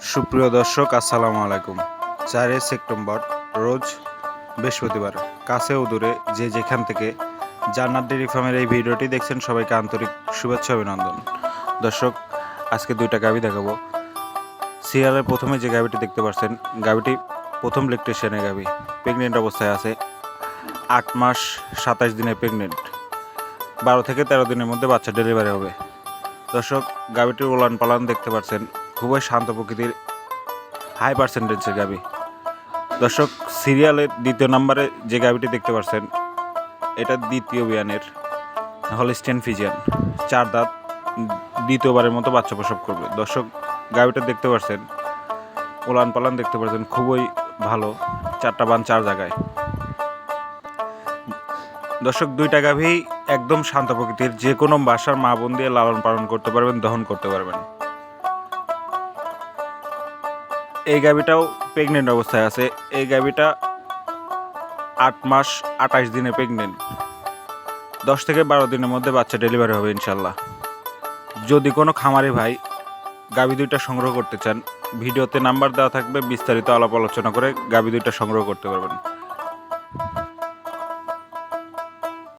সুপ্রিয় দর্শক, আসসালামু আলাইকুম। 4 সেপ্টেম্বর রোজ বৃহস্পতিবার, কাছে ও দূরে যে যেখান থেকে জান্নাত ডেইরি ফার্মের এই ভিডিওটি দেখছেন, সবাইকে আন্তরিক শুভেচ্ছা অভিনন্দন। দর্শক, আজকে দুইটা গাভী দেখাবো। সিরিয়ালের প্রথমে যে গাভীটি দেখতে পাচ্ছেন, গাভীটি প্রথম ল্যাকটেশনের গাভী, প্রেগনেন্ট অবস্থায় আছে। 8 মাস 27 দিনে প্রেগনেন্ট, 12 থেকে 13 দিনের মধ্যে বাচ্চা ডেলিভারি হবে। দর্শক, গাভীটির ওলান পালান দেখতে পাচ্ছেন, খুবই শান্ত প্রকৃতির, হাই পার্সেন্টেজের গাভী। দর্শক, সিরিয়ালের দ্বিতীয় নম্বরে যে গাভীটি দেখতে পাচ্ছেন, এটা দ্বিতীয় বিয়ানের হলিস্টিয়ান ফিজিয়ান, 4 দাঁত, দ্বিতীয়বারের মতো বাচ্চা প্রসব করবে। দর্শক, গাভীটা দেখতে পাচ্ছেন, ওলান পালান দেখতে পাচ্ছেন, খুবই ভালো, 4টা বান 4 জায়গায়। দর্শক, দুইটা গাভী একদম শান্ত প্রকৃতির, যে কোনো বাসার মা বোন দিয়ে লালন পালন করতে পারবেন, দহন করতে পারবেন। এই গাভীটাও প্রেগনেন্ট অবস্থায় আছে। এই গাভীটা 8 মাস 28 দিনে প্রেগনেন্ট, 10 থেকে 12 দিনের মধ্যে বাচ্চা ডেলিভারি হবে ইনশাল্লাহ। যদি কোনো খামারি ভাই গাভী দুইটা সংগ্রহ করতে চান, ভিডিওতে নাম্বার দেওয়া থাকবে, বিস্তারিত আলাপ আলোচনা করে গাভী দুইটা সংগ্রহ করতে পারবেন।